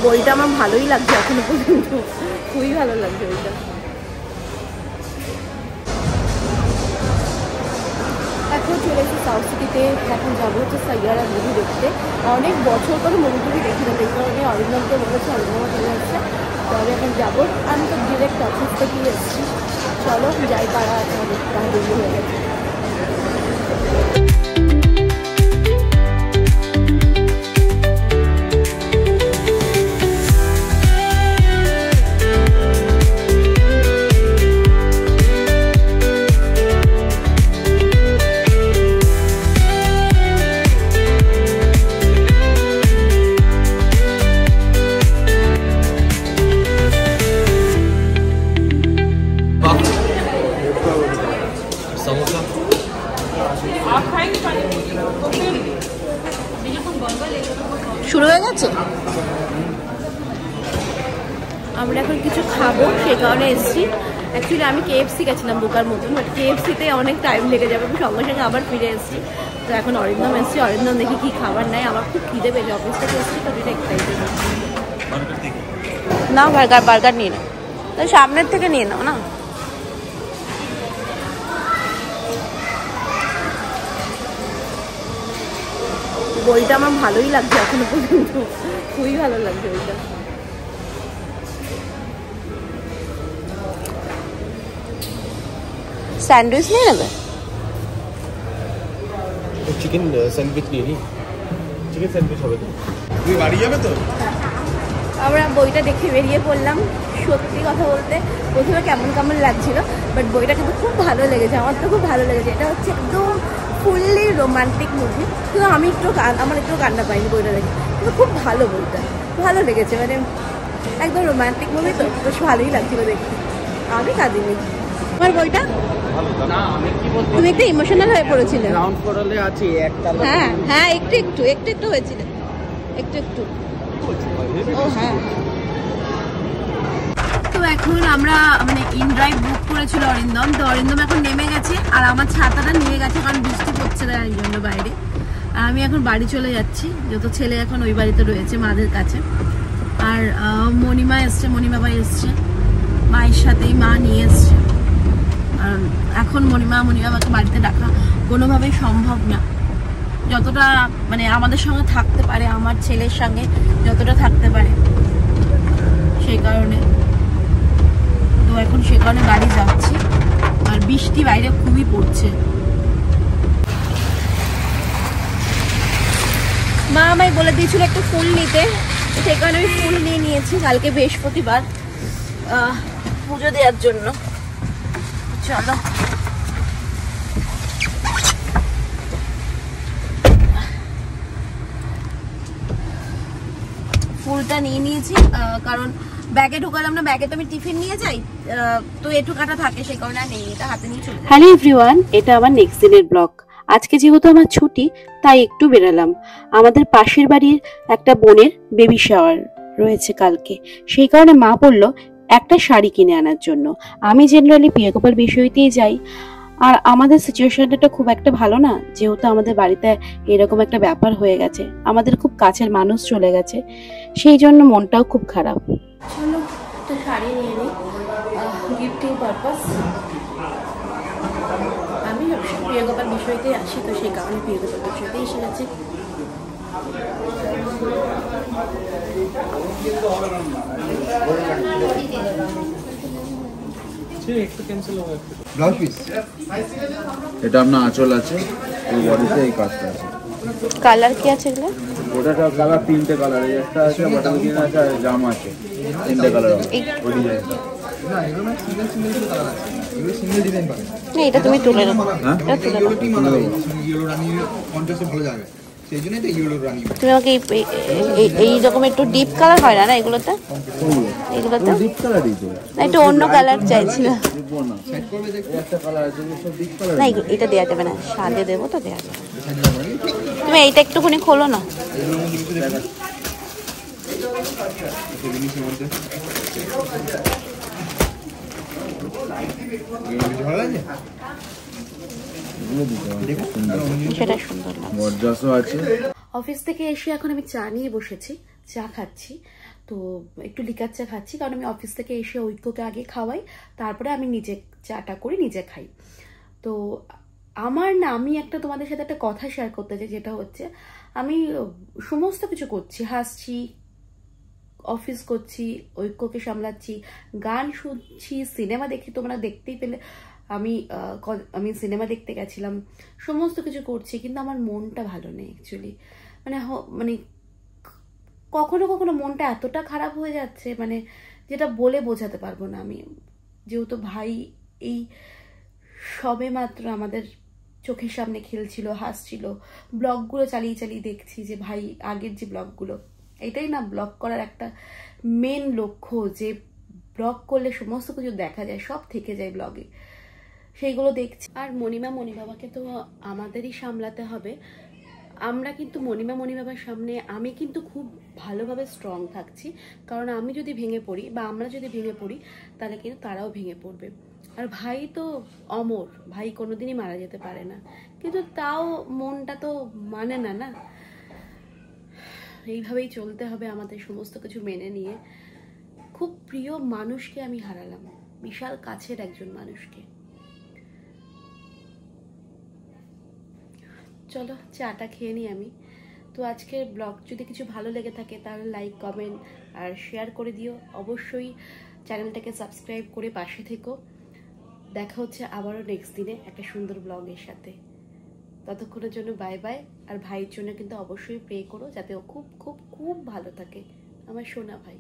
বইটা আমার ভালোই লাগছে এখনো পর্যন্ত, খুবই ভালো লাগছে বইটা। এখন চলে এসেছি সাউথ সিটিতে, এখন যাবো হচ্ছে সাইয়ারা মুভি দেখতে। অনেক বছর পরে মুভি দেখি না, এই কারণে অরিন্দমকে বলেছে, অরিন্দমা চলে আসছে, তবে এখন যাবো। আমি তো ডিরেক্ট অফিস থেকেই এসেছি, চলো যাই, পাড়া আছে অনেক তাড়াতাড়ি হয়ে গেছে। শুরু হয়ে গেছে, আমরা এখন কিছু খাবো সেই কারণে এসেছি। অ্যাকচুয়ালি আমি KFC গেছিলাম বোকার মতন, বাট KFCতে অনেক টাইম লেগে যাবে, আমি সঙ্গে সঙ্গে আবার ফিরে এসেছি। তো এখন অরিন্দম এসেছি, অরিন্দম দেখি কী খাবার নেয়। আমার খুব খিদে পেয়েছে, অফিস থেকে এসেছি তো এটা এক্সাইটেড না। বার্গার নিয়ে নাও, তো সামনের থেকে নিয়ে নাও না। বইটা আমার ভালোই লাগছে এখনো পর্যন্ত, খুবই ভালো লাগছে বইটা। স্যান্ডউইচ নিয়ে নেবে? চিকেন স্যান্ডউইচ নিয়ে নি, চিকেন স্যান্ডউইচ হবে তো। তুমি বাড়ি যাবে তো? আমরা বইটা দেখে বেরিয়ে পড়লাম। সত্যি কথা বলতে প্রথমে কেমন কেমন লাগছিল, বাট বইটা কিন্তু খুব ভালো লেগেছে, আমার তো খুব ভালো লেগেছে। এটা হচ্ছে একদম ফুললি রোমান্টিক মুভি, কিন্তু আমি আমার একটু কান্না পাইনি বইটা দেখে, কিন্তু খুব ভালো বইটা, ভালো লেগেছে। মানে একদম রোমান্টিক মুভি তো, বেশ ভালোই লাগছিল দেখতে, আমি কাঁদিনি। আমার বইটা তুমি একটু ইমোশনাল হয়ে পড়েছিলে। হ্যাঁ হ্যাঁ, একটু একটু হয়েছিল, একটু। ও হ্যাঁ, তো এখন আমরা মানে ইনড্রাইভ বুক করেছিল অরিন্দম, তো অরিন্দম এখন নেমে গেছে, আর আমার ছাতাটা নিয়ে গেছে কারণ বৃষ্টি পড়ছে তার জন্য বাইরে। আর আমি এখন বাড়ি চলে যাচ্ছি, যত ছেলে এখন ওই বাড়িতে রয়েছে মাদের কাছে। আর মণিমা এসছে, মণিমা ভাই এসছে, মায়ের সাথেই মা নিয়ে এসছে। আর এখন মণিমাকে বাড়িতে ডাকা কোনোভাবেই সম্ভব না, যতটা মানে আমাদের সঙ্গে থাকতে পারে, আমার ছেলের সঙ্গে যতটা থাকতে পারে, সেই কারণে তো এখন সে কারণে বাড়ি যাচ্ছি। আর বৃষ্টি বাইরে খুবই পড়ছে। মা আমায় বলে দিয়েছিল একটু ফুল নিতে, সেই কারণে আমি ফুল নিয়ে নিয়েছি কালকে বৃহস্পতিবার পুজো দেওয়ার জন্য। চলো ফুলটা নিয়ে নিয়েছি, কারণ ব্যাগে ঢোকালাম না, ব্যাগে তো আমি টিফিন নিয়ে যাই, তো এটু কাটা থাকে, সেই কারণে নেই, এটা হাতে নিয়ে চলে। হ্যালো এভরিওয়ান, এটা আমার নেক্সট দিনের ব্লগ। আজকে যেহেতু আমার ছুটি, তাই একটু বেরালাম। আমাদের পাশের বাড়ির একটা বোনের বেবি শাওয়ার রয়েছে কালকে, সেই কারণে মা বলল একটা শাড়ি কিনে আনার জন্য। আমি জেনারেলি বিয়ে করার বিষয়তেই যাই, আর আমাদের সিচুয়েশনটা খুব একটা ভালো না, যেহেতু আমাদের বাড়িতে এরকম একটা ব্যাপার হয়ে গেছে, আমাদের খুব কাছের মানুষ চলে গেছে, সেই জন্য মনটাও খুব খারাপ। চলো একটা শাড়ি নিয়ে নিই গিফটিং পারপাস। আমি সবসময় প্রিয় গোপাল বিষয়তেই আসি, তো সেই কারণে প্রিয় গোপাল বিষয়তেই এসে গেছি। এটা আপনার আঁচল আছে, এই বডিতে এই কাজটা আছে। কালার কি আছে এগুলো? ওটা সব কালার, তিনটে কালার, এই একটা আছে, বাটার গ্রিন আছে, আর জাম আছে, তিনটে কালার আছে ওই ডিজাইনটা। না, এটা তুমি তুলে নাও। হ্যাঁ, এটা তুলে নাও। তুমি আমাকে এই রকম একটু ডিপ কালার হয় না এগুলোতে? এগুলোতে ডিপ কালারই তো, না, একটু অন্য কালার চাইছি না। একটা কালার আছে, সব ডিপ কালার। না, এটা দেওয়া যাবে না, সাজে দেবো তো দেওয়া যাবে। তুমি এইটা একটুখানি খোলো না। সেটা সুন্দর লাগছে। গর্জাসও আছে। অফিস থেকে এসে এখন আমি চা নিয়ে বসেছি, চা খাচ্ছি। তো একটু লিকার চা খাচ্ছি, কারণ আমি অফিস থেকে এসে ঐক্যকে আগে খাওয়াই, তারপরে আমি নিজে চাটা করি, নিজে খাই। তো আমি একটা তোমাদের সাথে একটা কথা শেয়ার করতে চাই, যেটা হচ্ছে আমি সমস্ত কিছু করছি, হাসছি, অফিস করছি, ঐক্যকে সামলাচ্ছি, গান শুনছি, সিনেমা দেখি, তোমরা দেখতেই পেলে আমি সিনেমা দেখতে গেছিলাম, সমস্ত কিছু করছি, কিন্তু আমার মনটা ভালো নেই অ্যাকচুয়ালি। মানে কখনো কখনো মনটা এতটা খারাপ হয়ে যাচ্ছে, মানে যেটা বলে বোঝাতে পারবো না আমি। যেহেতু ভাই এই সবে মাত্র আমাদের চোখের সামনে খেলছিল, হাসছিল, ব্লগগুলো চালিয়ে চালিয়ে দেখছি যে ভাই আগের যে ব্লগগুলো, এটাই না ব্লগ করার একটা মেন লক্ষ্য, যে ব্লগ করলে সমস্ত কিছু দেখা যায়, সব থেকে যায় ব্লগে, সেইগুলো দেখছি। আর মণিবাবাকে তো আমাদেরই সামলাতে হবে। আমরা কিন্তু মণিবাবার সামনে আমি কিন্তু খুব ভালোভাবে স্ট্রং থাকছি, কারণ আমি যদি ভেঙে পড়ি বা আমরা যদি ভেঙে পড়ি, তাহলে কিন্তু তারাও ভেঙে পড়বে। আর ভাই তো অমর, ভাই কোনোদিনই মারা যেতে পারে না, কিন্তু তাও মনটা তো মানে না না। এইভাবেই চলতে হবে আমাদের, সমস্ত কিছু মেনে নিয়ে। খুব প্রিয় মানুষকে আমি হারালাম, বিশাল কাছের একজন মানুষকে। চলো চাটা খেয়ে নিই আমি। তো আজকের ব্লগ যদি কিছু ভালো লেগে থাকে তাহলে লাইক, কমেন্ট আর শেয়ার করে দিও। অবশ্যই চ্যানেলটাকে সাবস্ক্রাইব করে পাশে থেকো। দেখা হচ্ছে আবারও নেক্সট দিনে একটা সুন্দর ব্লগের সাথে। ততক্ষণের জন্য বাই বাই। আর ভাইয়ের জন্য কিন্তু অবশ্যই প্রে করো, যাতে ও খুব খুব খুব ভালো থাকে, আমার সোনা ভাই।